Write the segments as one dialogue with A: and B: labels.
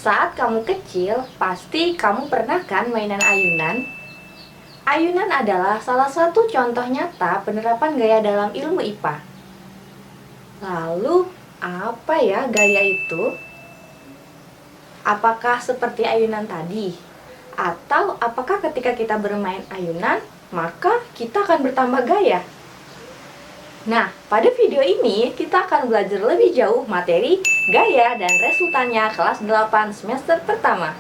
A: Saat kamu kecil, pasti kamu pernah kan mainan ayunan? Ayunan adalah salah satu contoh nyata penerapan gaya dalam ilmu IPA. Lalu, apa ya gaya itu? Apakah seperti ayunan tadi? Atau apakah ketika kita bermain ayunan, maka kita akan bertambah gaya? Nah, pada video ini kita akan belajar lebih jauh materi gaya dan resultannya kelas 8 semester pertama.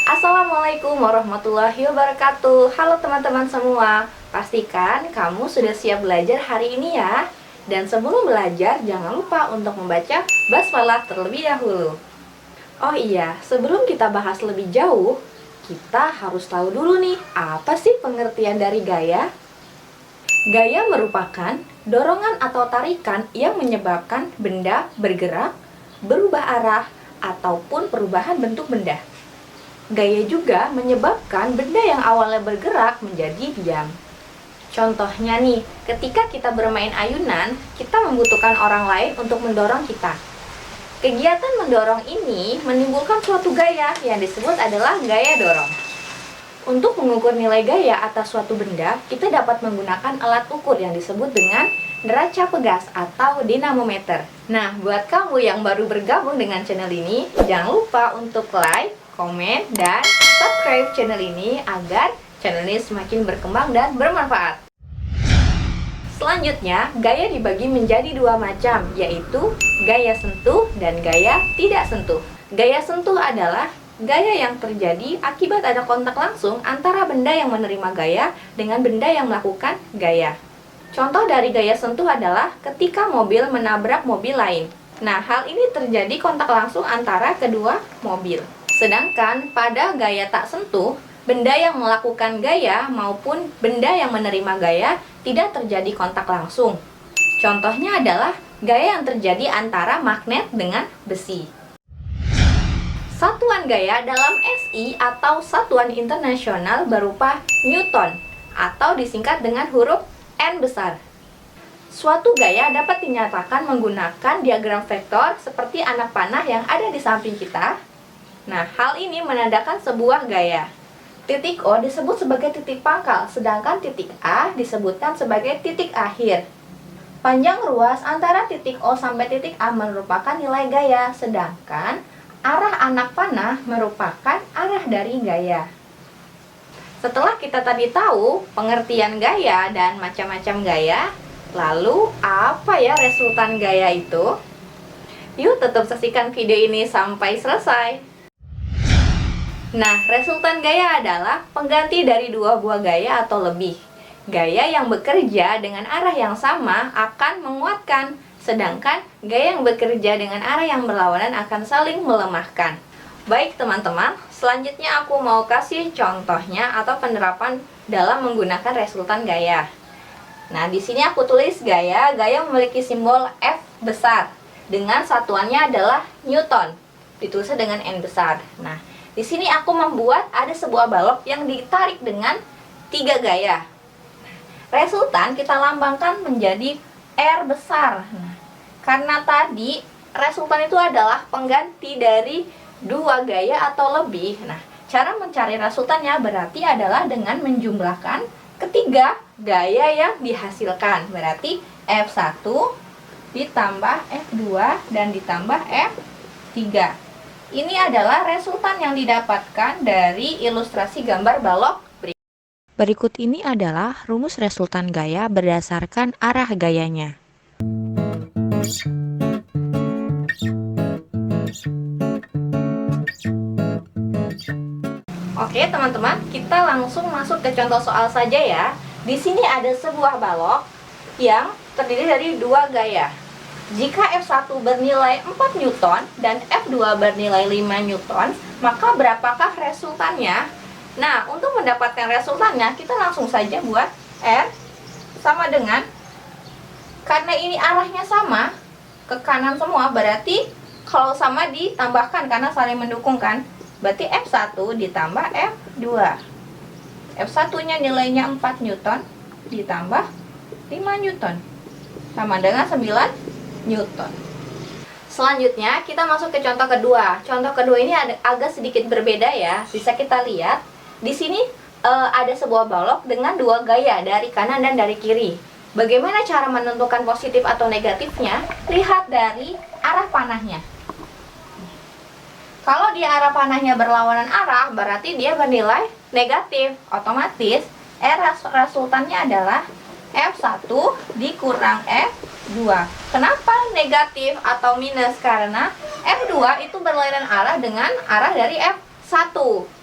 A: Assalamualaikum warahmatullahi wabarakatuh. Halo teman-teman semua. Pastikan kamu sudah siap belajar hari ini ya. Dan sebelum belajar, jangan lupa untuk membaca basmalah terlebih dahulu. Oh iya, sebelum kita bahas lebih jauh, kita harus tahu dulu nih, apa sih pengertian dari gaya? Gaya merupakan dorongan atau tarikan yang menyebabkan benda bergerak, berubah arah, ataupun perubahan bentuk benda. Gaya juga menyebabkan benda yang awalnya bergerak menjadi diam. Contohnya nih, ketika kita bermain ayunan, kita membutuhkan orang lain untuk mendorong kita. Kegiatan mendorong ini menimbulkan suatu gaya yang disebut adalah gaya dorong. Untuk mengukur nilai gaya atas suatu benda, kita dapat menggunakan alat ukur yang disebut dengan neraca pegas atau dinamometer. Nah, buat kamu yang baru bergabung dengan channel ini, jangan lupa untuk like, komen, dan subscribe channel ini agar channel ini semakin berkembang dan bermanfaat. Selanjutnya, gaya dibagi menjadi dua macam, yaitu gaya sentuh dan gaya tidak sentuh. Gaya sentuh adalah gaya yang terjadi akibat ada kontak langsung antara benda yang menerima gaya dengan benda yang melakukan gaya. Contoh dari gaya sentuh adalah ketika mobil menabrak mobil lain. Nah, hal ini terjadi kontak langsung antara kedua mobil. Sedangkan pada gaya tak sentuh, benda yang melakukan gaya maupun benda yang menerima gaya tidak terjadi kontak langsung. Contohnya adalah gaya yang terjadi antara magnet dengan besi. Satuan gaya dalam SI atau satuan internasional berupa Newton atau disingkat dengan huruf N besar. Suatu gaya dapat dinyatakan menggunakan diagram vektor seperti anak panah yang ada di samping kita. Nah, hal ini menandakan sebuah gaya. Titik O disebut sebagai titik pangkal, sedangkan titik A disebutkan sebagai titik akhir. Panjang ruas antara titik O sampai titik A merupakan nilai gaya, sedangkan arah anak panah merupakan arah dari gaya. Setelah kita tadi tahu pengertian gaya dan macam-macam gaya, lalu apa ya resultan gaya itu? Yuk tetap saksikan video ini sampai selesai. Nah, resultan gaya adalah pengganti dari dua buah gaya atau lebih. Gaya yang bekerja dengan arah yang sama akan menguatkan, sedangkan gaya yang bekerja dengan arah yang berlawanan akan saling melemahkan. Baik teman-teman, selanjutnya aku mau kasih contohnya atau penerapan dalam menggunakan resultan gaya. Nah, di sini aku tulis gaya. Gaya memiliki simbol F besar dengan satuannya adalah Newton. Ditulisnya dengan N besar. Nah, di sini aku membuat ada sebuah balok yang ditarik dengan 3 gaya. Resultan kita lambangkan menjadi R besar. Nah, karena tadi resultan itu adalah pengganti dari 2 gaya atau lebih. Nah, cara mencari resultannya berarti adalah dengan menjumlahkan ketiga gaya yang dihasilkan. Berarti F1 ditambah F2 dan ditambah F3. Ini adalah resultan yang didapatkan dari ilustrasi gambar balok berikut.
B: Berikut ini adalah rumus resultan gaya berdasarkan arah gayanya.
A: Oke teman-teman, kita langsung masuk ke contoh soal saja ya. Di sini ada sebuah balok yang terdiri dari 2 gaya. Jika F1 bernilai 4 Newton dan F2 bernilai 5 Newton, maka berapakah resultannya? Nah, untuk mendapatkan resultannya, kita langsung saja buat R sama dengan, karena ini arahnya sama, ke kanan semua, berarti kalau sama ditambahkan karena saling mendukung kan? Berarti F1 ditambah F2. F1-nya nilainya 4 Newton ditambah 5 Newton. Sama dengan 9 Newton. Selanjutnya kita masuk ke contoh kedua. Contoh kedua ini agak sedikit berbeda ya. Bisa kita lihat di sini ada sebuah balok dengan dua gaya dari kanan dan dari kiri. Bagaimana cara menentukan positif atau negatifnya? Lihat dari arah panahnya. Kalau dia arah panahnya berlawanan arah, berarti dia bernilai negatif. Otomatis resultannya adalah F1 dikurang F2. Kenapa negatif atau minus? Karena F2 itu berlawanan arah dengan arah dari F1.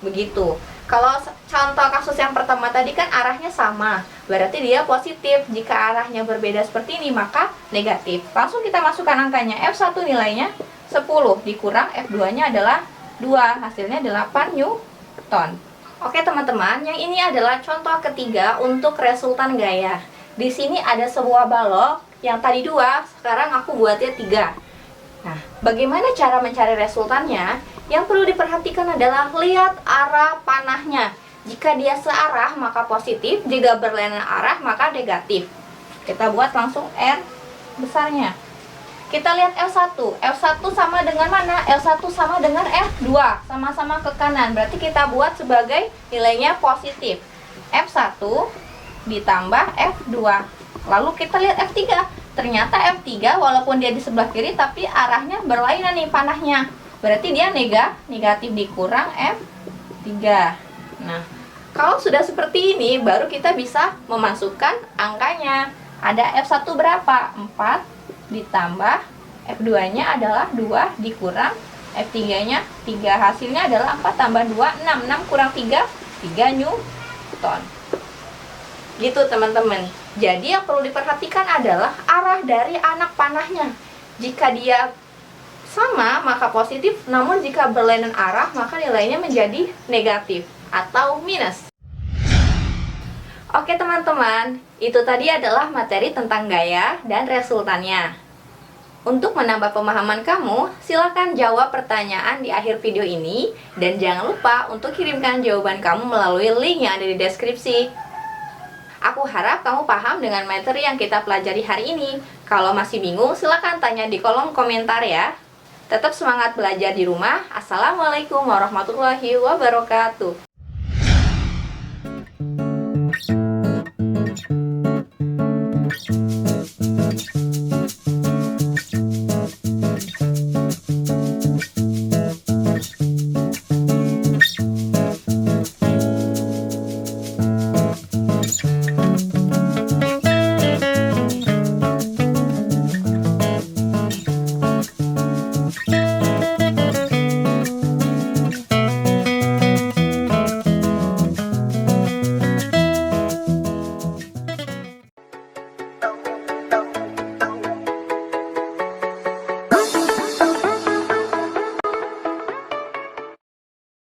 A: Begitu. Kalau contoh kasus yang pertama tadi kan arahnya sama, berarti dia positif. Jika arahnya berbeda seperti ini, maka negatif. Langsung kita masukkan angkanya. F1 nilainya 10 dikurang F2-nya adalah 2, hasilnya 8 Newton. Oke teman-teman, yang ini adalah contoh ketiga untuk resultan gaya. Di sini ada sebuah balok, yang tadi 2, sekarang aku buatnya 3. Nah, bagaimana cara mencari resultannya? Yang perlu diperhatikan adalah lihat arah panahnya. Jika dia searah maka positif, jika berlawanan arah maka negatif. Kita buat langsung R besarnya. Kita lihat F1. F1 sama dengan mana? F1 sama dengan F2. Sama-sama ke kanan. Berarti kita buat sebagai nilainya positif. F1 ditambah F2. Lalu kita lihat F3. Ternyata F3 walaupun dia di sebelah kiri tapi arahnya berlainan nih panahnya. Berarti dia negatif dikurang F3. Nah, kalau sudah seperti ini baru kita bisa memasukkan angkanya. Ada F1 berapa? 4 ditambah F2-nya adalah 2 dikurang F3-nya 3. Hasilnya adalah 4 tambah 2, 6. 6 kurang 3, 3 Newton. Gitu teman-teman. Jadi yang perlu diperhatikan adalah arah dari anak panahnya. Jika dia sama maka positif, namun jika berlainan arah maka nilainya menjadi negatif atau minus. Oke teman-teman, itu tadi adalah materi tentang gaya dan resultannya. Untuk menambah pemahaman kamu, silakan jawab pertanyaan di akhir video ini. Dan jangan lupa untuk kirimkan jawaban kamu melalui link yang ada di deskripsi. Aku harap kamu paham dengan materi yang kita pelajari hari ini. Kalau masih bingung, silakan tanya di kolom komentar ya. Tetap semangat belajar di rumah. Assalamualaikum warahmatullahi wabarakatuh.